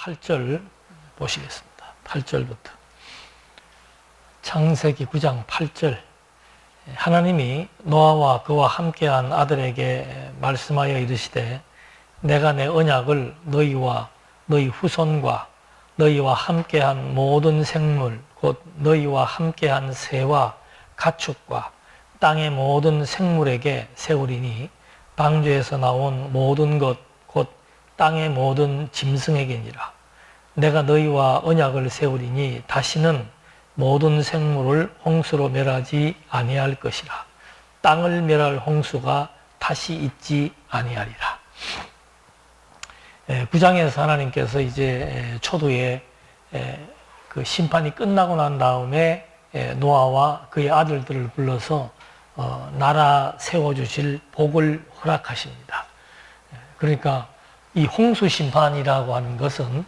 8절 보시겠습니다. 8절부터. 창세기 9장 8절. 하나님이 노아와 그와 함께한 아들에게 말씀하여 이르시되 내가 내 언약을 너희와 너희 후손과 너희와 함께한 모든 생물 곧 너희와 함께한 새와 가축과 땅의 모든 생물에게 세우리니 방주에서 나온 모든 것 곧 땅의 모든 짐승에게니라. 내가 너희와 언약을 세우리니 다시는 모든 생물을 홍수로 멸하지 아니할 것이라. 땅을 멸할 홍수가 다시 있지 아니하리라. 9장에서 하나님께서 이제 초두에 그 심판이 끝나고 난 다음에 노아와 그의 아들들을 불러서 나라 세워주실 복을 허락하십니다. 그러니까 이 홍수 심판이라고 하는 것은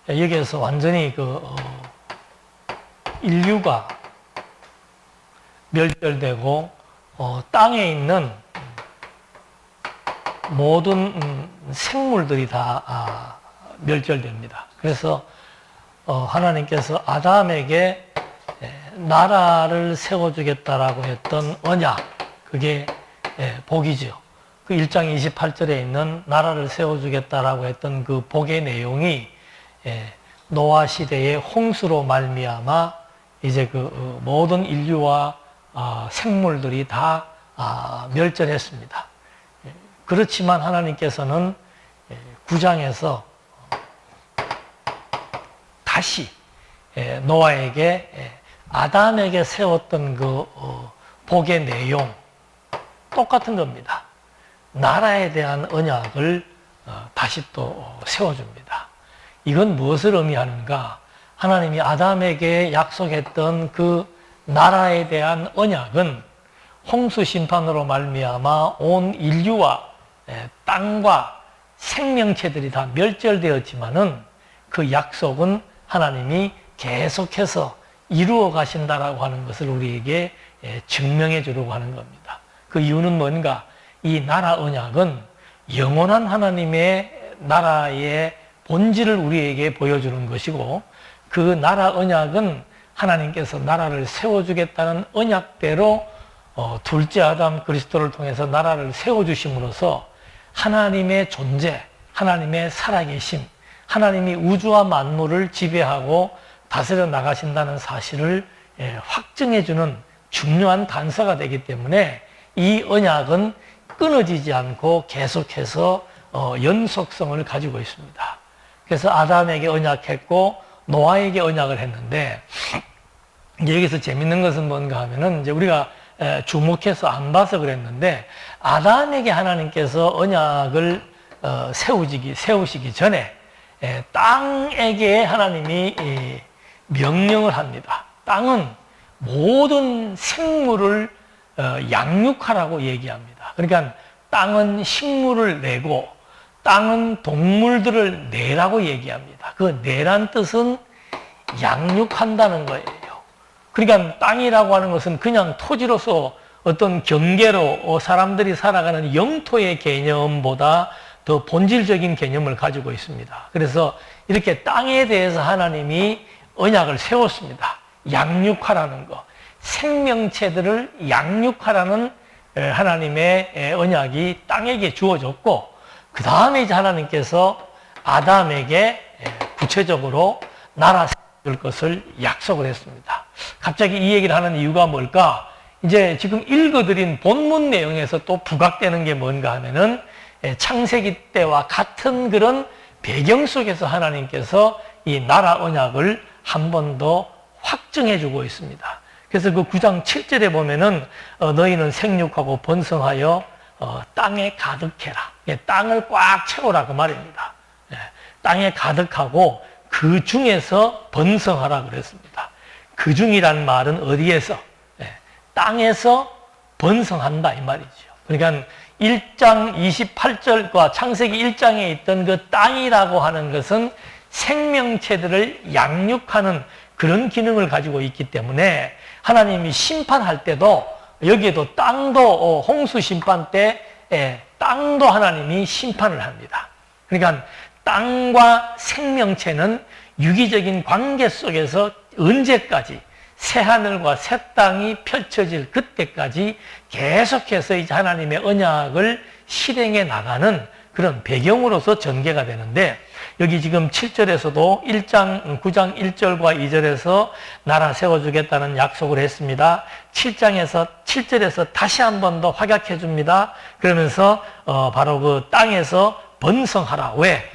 여기에서 완전히 인류가 멸절되고 땅에 있는 모든 생물들이 다 멸절됩니다. 그래서 하나님께서 아담에게 나라를 세워주겠다라고 했던 언약, 그게 복이죠. 그 1장 28절에 있는 나라를 세워주겠다라고 했던 그 복의 내용이 노아 시대의 홍수로 말미암아 이제 그 모든 인류와 생물들이 다 멸절했습니다. 그렇지만 하나님께서는 9장에서 다시 노아에게 아담에게 세웠던 그 복의 내용 똑같은 겁니다. 나라에 대한 언약을 다시 또 세워줍니다. 이건 무엇을 의미하는가? 하나님이 아담에게 약속했던 그 나라에 대한 언약은 홍수 심판으로 말미암아 온 인류와 땅과 생명체들이 다 멸절되었지만은 그 약속은 하나님이 계속해서 이루어 가신다라고 하는 것을 우리에게 증명해 주려고 하는 겁니다. 그 이유는 뭔가? 이 나라 언약은 영원한 하나님의 나라의 본질을 우리에게 보여주는 것이고, 그 나라 언약은 하나님께서 나라를 세워주겠다는 언약대로 둘째 아담 그리스도를 통해서 나라를 세워주심으로써 하나님의 존재, 하나님의 살아계심, 하나님이 우주와 만물을 지배하고 다스려 나가신다는 사실을 확증해주는 중요한 단서가 되기 때문에 이 언약은 끊어지지 않고 계속해서 연속성을 가지고 있습니다. 그래서 아담에게 언약했고 노아에게 언약을 했는데, 이제 여기서 재밌는 것은 뭔가 하면은 이제 우리가 주목해서 안 봐서 그랬는데, 아담에게 하나님께서 언약을 세우시기 전에 땅에게 하나님이 명령을 합니다. 땅은 모든 생물을 양육하라고 얘기합니다. 그러니까 땅은 식물을 내고 땅은 동물들을 내라고 얘기합니다. 그 내란 뜻은 양육한다는 거예요. 그러니까 땅이라고 하는 것은 그냥 토지로서 어떤 경계로 사람들이 살아가는 영토의 개념보다 더 본질적인 개념을 가지고 있습니다. 그래서 이렇게 땅에 대해서 하나님이 언약을 세웠습니다. 양육하라는 거. 생명체들을 양육하라는 하나님의 언약이 땅에게 주어졌고, 그 다음에 이제 하나님께서 아담에게 구체적으로 나라 세울 것을 약속을 했습니다. 갑자기 이 얘기를 하는 이유가 뭘까? 이제 지금 읽어드린 본문 내용에서 또 부각되는 게 뭔가 하면은 창세기 때와 같은 그런 배경 속에서 하나님께서 이 나라 언약을 한 번 더 확증해 주고 있습니다. 그래서 그 9장 7절에 보면은 너희는 생육하고 번성하여 땅에 가득해라. 땅을 꽉 채우라 그 말입니다. 땅에 가득하고 그 중에서 번성하라 그랬습니다. 그 중이란 말은 어디에서? 땅에서 번성한다 이 말이죠. 그러니까 1장 28절과 창세기 1장에 있던 그 땅이라고 하는 것은 생명체들을 양육하는 그런 기능을 가지고 있기 때문에 하나님이 심판할 때도 여기에도 땅도 홍수 심판 때 땅도 하나님이 심판을 합니다. 그러니까 땅과 생명체는 유기적인 관계 속에서 언제까지 새하늘과 새 땅이 펼쳐질 그때까지 계속해서 이제 하나님의 언약을 실행해 나가는 그런 배경으로서 전개가 되는데, 여기 지금 7절에서도 9장 1절과 2절에서 나라 세워주겠다는 약속을 했습니다. 7절에서 다시 한 번 더 확약해 줍니다. 그러면서 바로 그 땅에서 번성하라. 왜?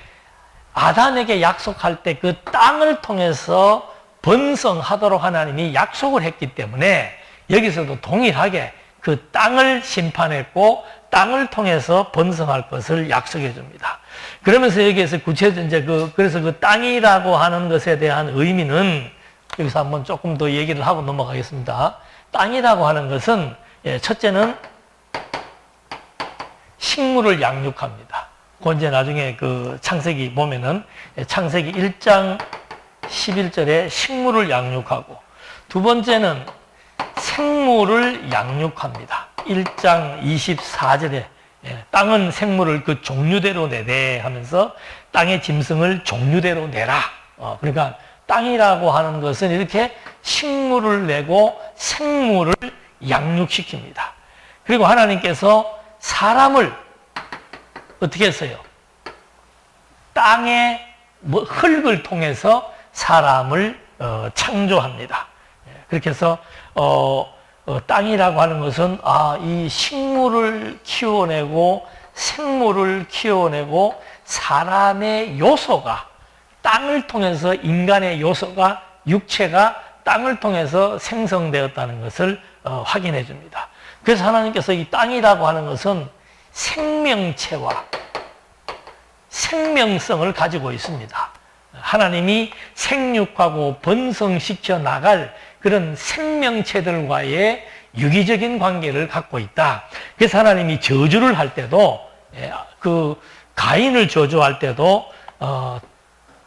아담에게 약속할 때 그 땅을 통해서 번성하도록 하나님이 약속을 했기 때문에 여기서도 동일하게 그 땅을 심판했고 땅을 통해서 번성할 것을 약속해 줍니다. 그러면서 여기에서 구체적으로 그래서 그 땅이라고 하는 것에 대한 의미는 여기서 한번 조금 더 얘기를 하고 넘어가겠습니다. 땅이라고 하는 것은 첫째는 식물을 양육합니다. 그 이제 나중에 그 창세기 보면은 창세기 1장 11절에 식물을 양육하고, 두 번째는 생물을 양육합니다. 1장 24절에 땅은 생물을 그 종류대로 내되 하면서 땅의 짐승을 종류대로 내라. 그러니까 땅이라고 하는 것은 이렇게 식물을 내고 생물을 양육시킵니다. 그리고 하나님께서 사람을 어떻게 했어요? 땅의 흙을 통해서 사람을 창조합니다. 그렇게 해서 땅이라고 하는 것은 이 식물을 키워내고 생물을 키워내고 사람의 요소가, 땅을 통해서 인간의 요소가, 육체가 땅을 통해서 생성되었다는 것을 확인해 줍니다. 그래서 하나님께서 이 땅이라고 하는 것은 생명체와 생명성을 가지고 있습니다. 하나님이 생육하고 번성시켜 나갈 그런 생명체들과의 유기적인 관계를 갖고 있다. 그래서 하나님이 저주를 할 때도, 그 가인을 저주할 때도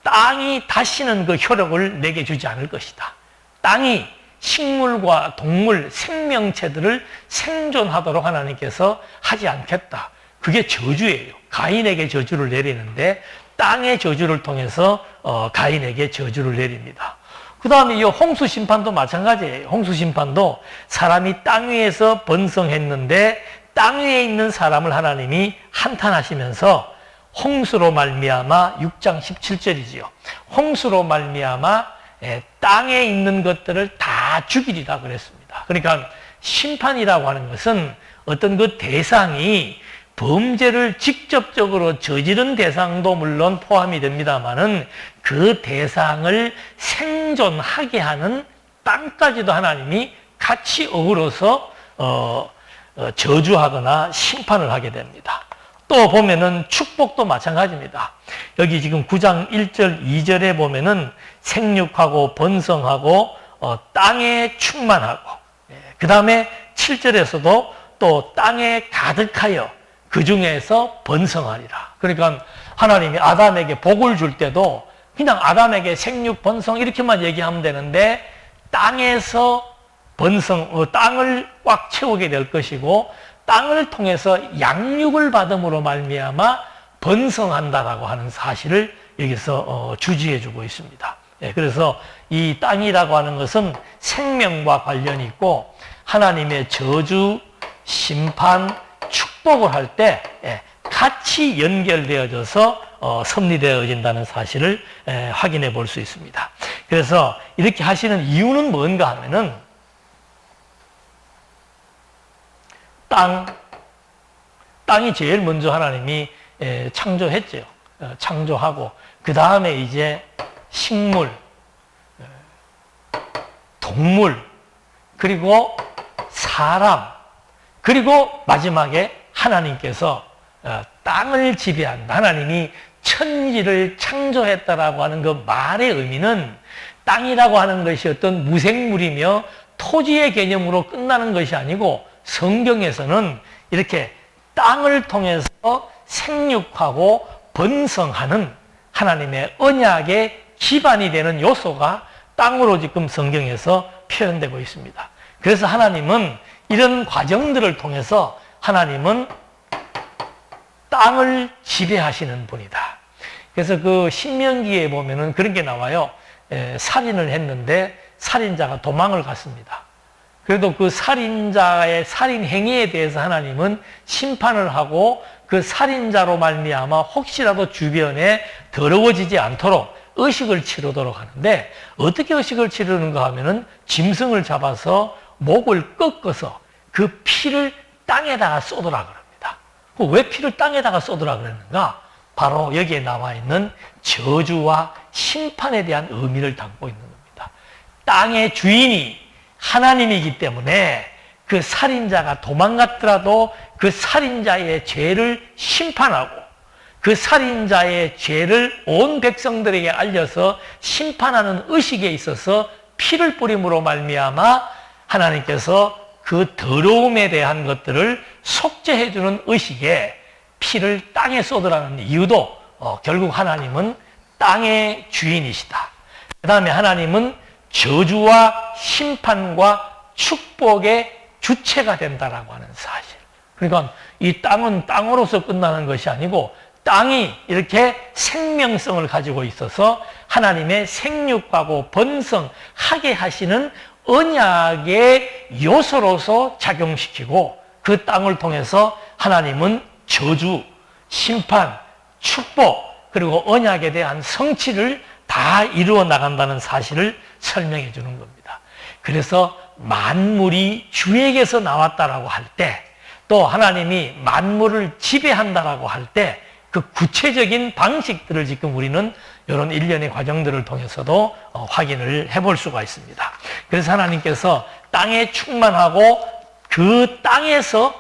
땅이 다시는 그 효력을 내게 주지 않을 것이다. 땅이 식물과 동물, 생명체들을 생존하도록 하나님께서 하지 않겠다. 그게 저주예요. 가인에게 저주를 내리는데 땅의 저주를 통해서 가인에게 저주를 내립니다. 그 다음에 이 홍수 심판도 마찬가지예요. 홍수 심판도 사람이 땅 위에서 번성했는데 땅 위에 있는 사람을 하나님이 한탄하시면서 홍수로 말미암아 6장 17절이지요. 홍수로 말미암아 땅에 있는 것들을 다 죽이리라 그랬습니다. 그러니까 심판이라고 하는 것은 어떤 그 대상이 범죄를 직접적으로 저지른 대상도 물론 포함이 됩니다만은 그 대상을 생존하게 하는 땅까지도 하나님이 같이 어우러서 저주하거나 심판을 하게 됩니다. 또 보면은 축복도 마찬가지입니다. 여기 지금 9장 1절 2절에 보면은 생육하고 번성하고 땅에 충만하고, 그 다음에 7절에서도 또 땅에 가득하여 그 중에서 번성하리라. 그러니까 하나님이 아담에게 복을 줄 때도 그냥 아담에게 생육, 번성 이렇게만 얘기하면 되는데 땅에서 땅을 꽉 채우게 될 것이고 땅을 통해서 양육을 받음으로 말미암아 번성한다라고 하는 사실을 여기서 주지해 주고 있습니다. 그래서 이 땅이라고 하는 것은 생명과 관련이 있고 하나님의 저주, 심판, 축복을 할 때 같이 연결되어져서 섭리되어진다는 사실을 확인해 볼 수 있습니다. 그래서 이렇게 하시는 이유는 뭔가 하면은 땅이 제일 먼저 하나님이 창조했죠. 창조하고 그 다음에 이제 식물, 동물, 그리고 사람, 그리고 마지막에 하나님께서 땅을 지배한다. 하나님이 천지를 창조했다라고 하는 그 말의 의미는 땅이라고 하는 것이 어떤 무생물이며 토지의 개념으로 끝나는 것이 아니고 성경에서는 이렇게 땅을 통해서 생육하고 번성하는 하나님의 언약의 기반이 되는 요소가 땅으로 지금 성경에서 표현되고 있습니다. 그래서 하나님은 이런 과정들을 통해서 하나님은 땅을 지배하시는 분이다. 그래서 그 신명기에 보면은 그런 게 나와요. 살인을 했는데 살인자가 도망을 갔습니다. 그래도 그 살인자의 살인 행위에 대해서 하나님은 심판을 하고 그 살인자로 말미암아 혹시라도 주변에 더러워지지 않도록 의식을 치르도록 하는데, 어떻게 의식을 치르는가 하면은 짐승을 잡아서 목을 꺾어서 그 피를 땅에다가 쏟으라 그럽니다. 왜 피를 땅에다가 쏟으라 그러는가? 바로 여기에 나와 있는 저주와 심판에 대한 의미를 담고 있는 겁니다. 땅의 주인이 하나님이기 때문에 그 살인자가 도망갔더라도 그 살인자의 죄를 심판하고 그 살인자의 죄를 온 백성들에게 알려서 심판하는 의식에 있어서 피를 뿌림으로 말미암아 하나님께서 그 더러움에 대한 것들을 속죄해주는 의식에 피를 땅에 쏟으라는 이유도 결국 하나님은 땅의 주인이시다. 그 다음에 하나님은 저주와 심판과 축복의 주체가 된다라고 하는 사실. 그러니까 이 땅은 땅으로서 끝나는 것이 아니고 땅이 이렇게 생명성을 가지고 있어서 하나님의 생육하고 번성하게 하시는 언약의 요소로서 작용시키고, 그 땅을 통해서 하나님은 저주, 심판, 축복, 그리고 언약에 대한 성취를 다 이루어 나간다는 사실을 설명해 주는 겁니다. 그래서 만물이 주에게서 나왔다라고 할 때, 또 하나님이 만물을 지배한다라고 할 때 그 구체적인 방식들을 지금 우리는 이런 일련의 과정들을 통해서도 확인을 해볼 수가 있습니다. 그래서 하나님께서 땅에 충만하고 그 땅에서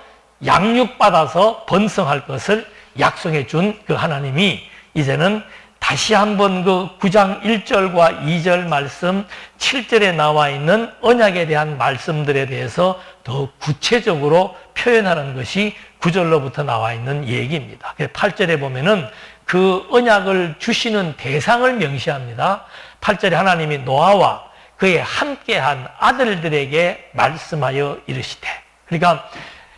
양육받아서 번성할 것을 약속해 준 그 하나님이 이제는 다시 한번 그 9장 1절과 2절 말씀, 7절에 나와 있는 언약에 대한 말씀들에 대해서 더 구체적으로 표현하는 것이 9절로부터 나와 있는 얘기입니다. 8절에 보면은 그 언약을 주시는 대상을 명시합니다. 8절에 하나님이 노아와 그의 함께한 아들들에게 말씀하여 이르시되, 그러니까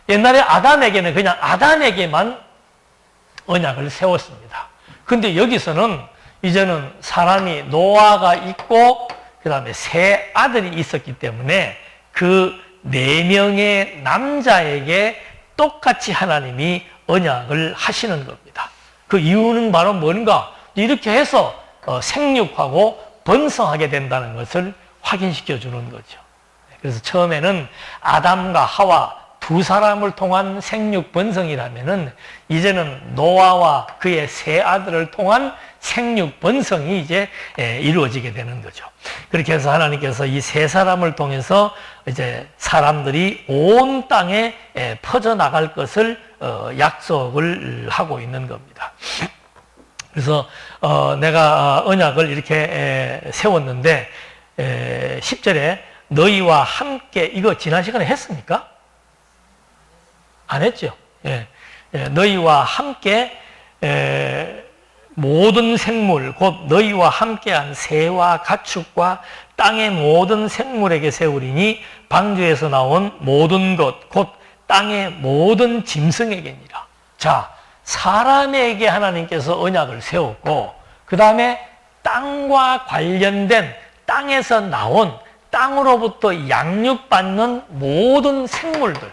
옛날에 아담에게는 그냥 아담에게만 언약을 세웠습니다. 근데 여기서는 이제는 사람이 노아가 있고 그 다음에 세 아들이 있었기 때문에 그 4명의 남자에게 똑같이 하나님이 언약을 하시는 겁니다. 그 이유는 바로 뭔가? 이렇게 해서 생육하고 번성하게 된다는 것을 확인시켜 주는 거죠. 그래서 처음에는 아담과 하와 두 사람을 통한 생육 번성이라면은 이제는 노아와 그의 세 아들을 통한 생육 번성이 이제 이루어지게 되는 거죠. 그렇게 해서 하나님께서 이 세 사람을 통해서 이제 사람들이 온 땅에 퍼져 나갈 것을 약속을 하고 있는 겁니다. 그래서 내가 언약을 이렇게 세웠는데 10절에 너희와 함께, 이거 지난 시간에 했습니까? 안 했죠. 너희와 함께 모든 생물, 곧 너희와 함께한 새와 가축과 땅의 모든 생물에게 세우리니 방주에서 나온 모든 것, 곧 땅의 모든 짐승에게니라. 자, 사람에게 하나님께서 언약을 세웠고, 그 다음에 땅과 관련된 땅에서 나온 땅으로부터 양육받는 모든 생물들,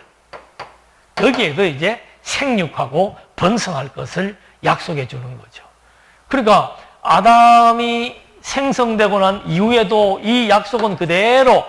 여기에도 이제 생육하고 번성할 것을 약속해 주는 거죠. 그러니까 아담이 생성되고 난 이후에도 이 약속은 그대로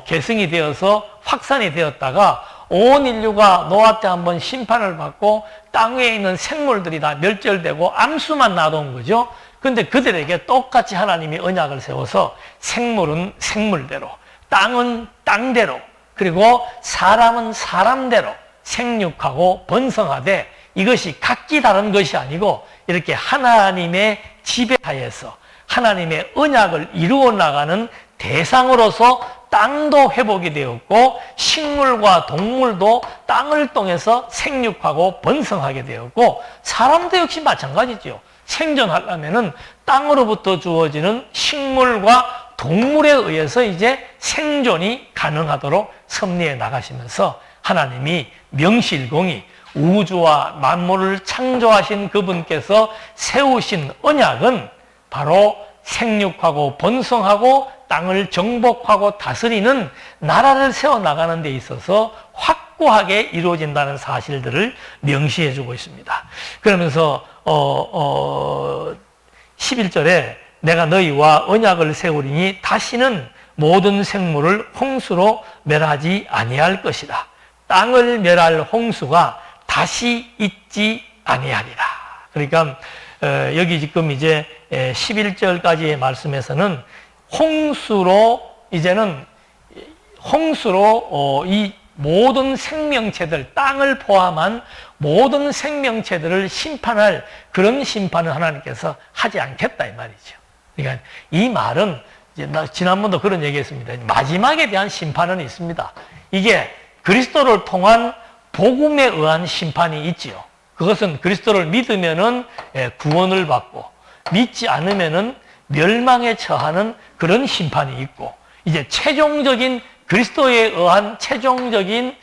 계승이 되어서 확산이 되었다가 온 인류가 노아 때 한번 심판을 받고 땅 위에 있는 생물들이 다 멸절되고 암수만 놔둔 거죠. 그런데 그들에게 똑같이 하나님이 언약을 세워서 생물은 생물대로, 땅은 땅대로, 그리고 사람은 사람대로 생육하고 번성하되, 이것이 각기 다른 것이 아니고 이렇게 하나님의 지배하에서 하나님의 언약을 이루어 나가는 대상으로서 땅도 회복이 되었고 식물과 동물도 땅을 통해서 생육하고 번성하게 되었고, 사람도 역시 마찬가지죠. 생존하려면은 땅으로부터 주어지는 식물과 동물에 의해서 이제 생존이 가능하도록 섭리해 나가시면서 하나님이 명실공히 우주와 만물을 창조하신 그분께서 세우신 언약은 바로 생육하고 번성하고 땅을 정복하고 다스리는 나라를 세워나가는 데 있어서 확고하게 이루어진다는 사실들을 명시해 주고 있습니다. 그러면서 11절에 내가 너희와 언약을 세우리니 다시는 모든 생물을 홍수로 멸하지 아니할 것이다. 땅을 멸할 홍수가 다시 있지 아니하리라. 그러니까 여기 지금 이제 11절까지의 말씀에서는 이제는 홍수로 이 모든 생명체들, 땅을 포함한 모든 생명체들을 심판할 그런 심판을 하나님께서 하지 않겠다 이 말이죠. 그러니까 이 말은 이제 지난번도 그런 얘기했습니다. 마지막에 대한 심판은 있습니다. 이게 그리스도를 통한 복음에 의한 심판이 있지요. 그것은 그리스도를 믿으면은 구원을 받고 믿지 않으면은 멸망에 처하는 그런 심판이 있고, 이제 최종적인 그리스도에 의한 최종적인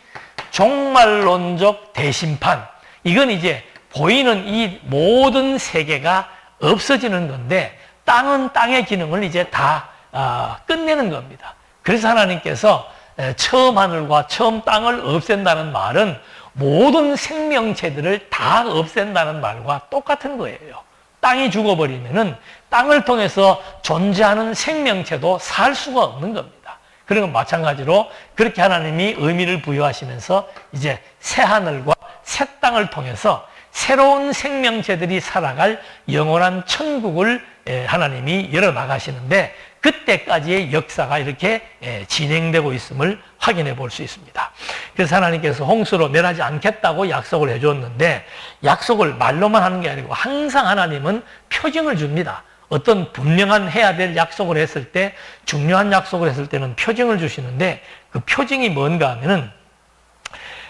종말론적 대심판, 이건 이제 보이는 이 모든 세계가 없어지는 건데 땅은 땅의 기능을 이제 다 끝내는 겁니다. 그래서 하나님께서 처음 하늘과 처음 땅을 없앤다는 말은 모든 생명체들을 다 없앤다는 말과 똑같은 거예요. 땅이 죽어버리면은 땅을 통해서 존재하는 생명체도 살 수가 없는 겁니다. 그런 건 마찬가지로 그렇게 하나님이 의미를 부여하시면서 이제 새 하늘과 새 땅을 통해서 새로운 생명체들이 살아갈 영원한 천국을 하나님이 열어나가시는데, 그때까지의 역사가 이렇게 진행되고 있음을 확인해 볼 수 있습니다. 그래서 하나님께서 홍수로 멸하지 않겠다고 약속을 해줬는데, 약속을 말로만 하는 게 아니고 항상 하나님은 표징을 줍니다. 어떤 분명한 해야 될 약속을 했을 때, 중요한 약속을 했을 때는 표징을 주시는데, 그 표징이 뭔가 하면은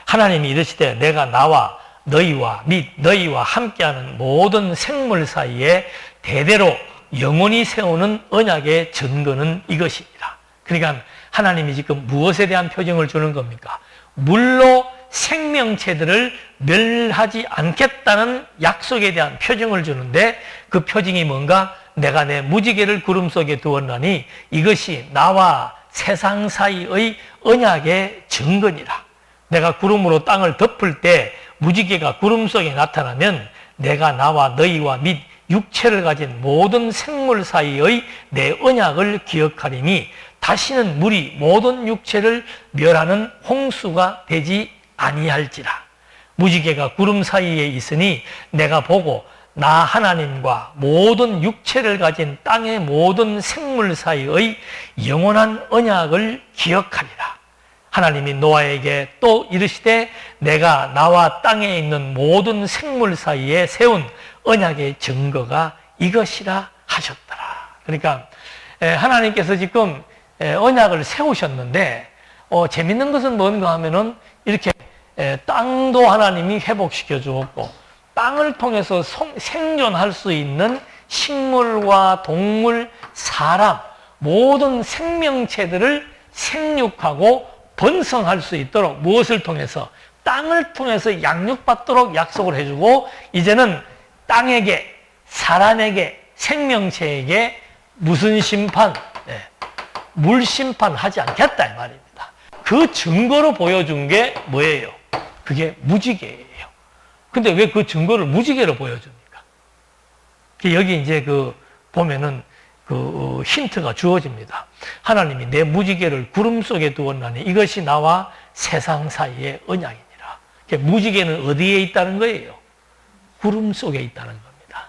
하나님이 이르시되 내가 나와 너희와 및 너희와 함께하는 모든 생물 사이에 대대로 영원히 세우는 언약의 증거는 이것이니라. 그러니까 하나님이 지금 무엇에 대한 표징을 주는 겁니까? 물로 생명체들을 멸하지 않겠다는 약속에 대한 표징을 주는데, 그 표징이 뭔가? 내가 내 무지개를 구름 속에 두었나니 이것이 나와 세상 사이의 언약의 증거니라. 내가 구름으로 땅을 덮을 때 무지개가 구름 속에 나타나면 내가 나와 너희와 및 육체를 가진 모든 생물 사이의 내 언약을 기억하리니 다시는 물이 모든 육체를 멸하는 홍수가 되지 아니할지라. 무지개가 구름 사이에 있으니 내가 보고 나 하나님과 모든 육체를 가진 땅의 모든 생물 사이의 영원한 언약을 기억하리라. 하나님이 노아에게 또 이르시되 내가 나와 땅에 있는 모든 생물 사이에 세운 언약의 증거가 이것이라 하셨더라. 그러니까 하나님께서 지금 언약을 세우셨는데, 재밌는 것은 뭔가 하면은 이렇게 땅도 하나님이 회복시켜 주었고, 땅을 통해서 생존할 수 있는 식물과 동물, 사람, 모든 생명체들을 생육하고 번성할 수 있도록 무엇을 통해서? 땅을 통해서 양육받도록 약속을 해주고, 이제는 땅에게, 사람에게, 생명체에게 무슨 심판? 물 심판하지 않겠다 이 말입니다. 그 증거로 보여준 게 뭐예요? 그게 무지개예요. 근데 왜 그 증거를 무지개로 보여줍니까? 여기 이제 보면은 힌트가 주어집니다. 하나님이 내 무지개를 구름 속에 두었나니 이것이 나와 세상 사이의 언약이니라. 무지개는 어디에 있다는 거예요? 구름 속에 있다는 겁니다.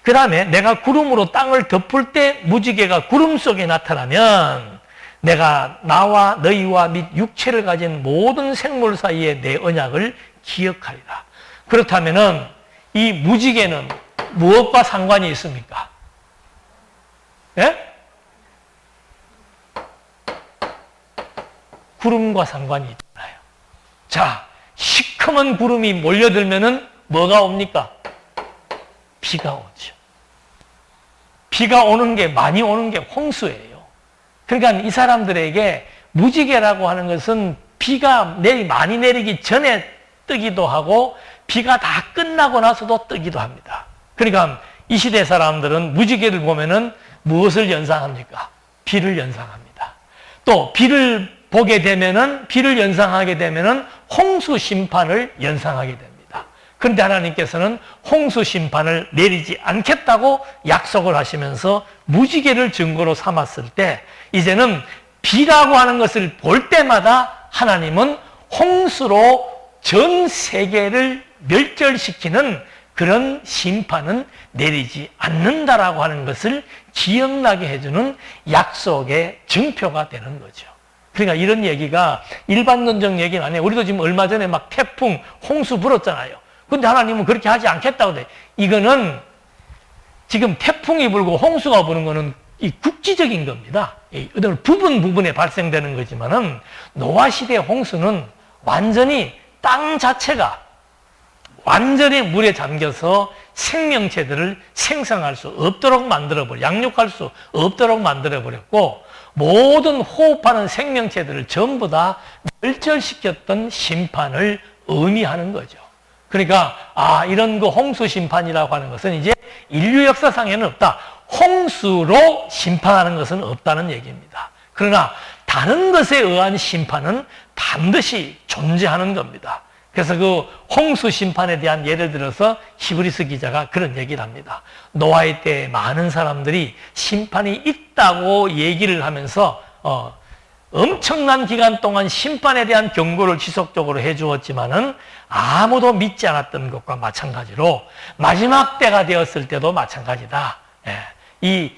그 다음에 내가 구름으로 땅을 덮을 때 무지개가 구름 속에 나타나면 내가 나와 너희와 및 육체를 가진 모든 생물 사이에 내 언약을 기억하리라. 그렇다면은 이 무지개는 무엇과 상관이 있습니까? 예? 구름과 상관이 있잖아요. 자, 시커먼 구름이 몰려들면은 뭐가 옵니까? 비가 오죠. 비가 오는 게, 많이 오는 게 홍수예요. 그러니까 이 사람들에게 무지개라고 하는 것은 비가 많이 내리기 전에 뜨기도 하고 비가 다 끝나고 나서도 뜨기도 합니다. 그러니까 이 시대 사람들은 무지개를 보면은 무엇을 연상합니까? 비를 연상합니다. 또 비를 보게 되면은, 비를 연상하게 되면은 홍수 심판을 연상하게 됩니다. 그런데 하나님께서는 홍수 심판을 내리지 않겠다고 약속을 하시면서 무지개를 증거로 삼았을 때, 이제는 비라고 하는 것을 볼 때마다 하나님은 홍수로 전 세계를 멸절시키는 그런 심판은 내리지 않는다라고 하는 것을 기억나게 해주는 약속의 증표가 되는 거죠. 그러니까 이런 얘기가 일반론적 얘기는 아니에요. 우리도 지금 얼마 전에 막 태풍, 홍수 불었잖아요. 근데 하나님은 그렇게 하지 않겠다고 돼. 이거는 지금 태풍이 불고 홍수가 부는 거는 이 국지적인 겁니다. 어떤 부분에 발생되는 거지만은 노아 시대 홍수는 완전히 땅 자체가 완전히 물에 잠겨서 생명체들을 생성할 수 없도록 만들어버려, 양육할 수 없도록 만들어버렸고, 모든 호흡하는 생명체들을 전부 다 멸절시켰던 심판을 의미하는 거죠. 그러니까 이런 그 홍수 심판이라고 하는 것은 이제 인류 역사상에는 없다. 홍수로 심판하는 것은 없다는 얘기입니다. 그러나 다른 것에 의한 심판은 반드시 존재하는 겁니다. 그래서 그 홍수 심판에 대한 예를 들어서 히브리서 기자가 그런 얘기를 합니다. 노아의 때에 많은 사람들이 심판이 있다고 얘기를 하면서 엄청난 기간 동안 심판에 대한 경고를 지속적으로 해주었지만은 아무도 믿지 않았던 것과 마찬가지로 마지막 때가 되었을 때도 마찬가지다. 이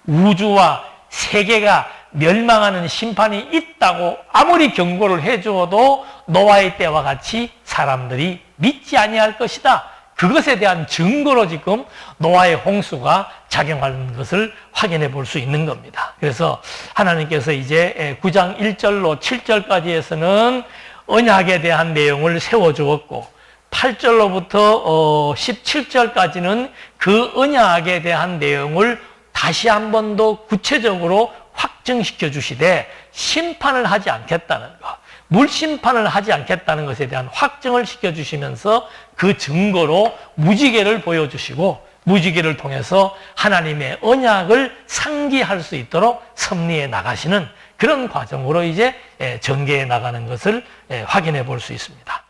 우주와 세계가 멸망하는 심판이 있다고 아무리 경고를 해주어도 노아의 때와 같이 사람들이 믿지 아니할 것이다. 그것에 대한 증거로 지금 노아의 홍수가 작용하는 것을 확인해 볼 수 있는 겁니다. 그래서 하나님께서 이제 9장 1절로 7절까지에서는 언약에 대한 내용을 세워주었고 8절로부터 17절까지는 그 언약에 대한 내용을 다시 한 번 더 구체적으로 확증시켜 주시되 심판을 하지 않겠다는 것, 물심판을 하지 않겠다는 것에 대한 확증을 시켜주시면서 그 증거로 무지개를 보여주시고 무지개를 통해서 하나님의 언약을 상기할 수 있도록 섭리해 나가시는 그런 과정으로 이제 전개해 나가는 것을 확인해 볼 수 있습니다.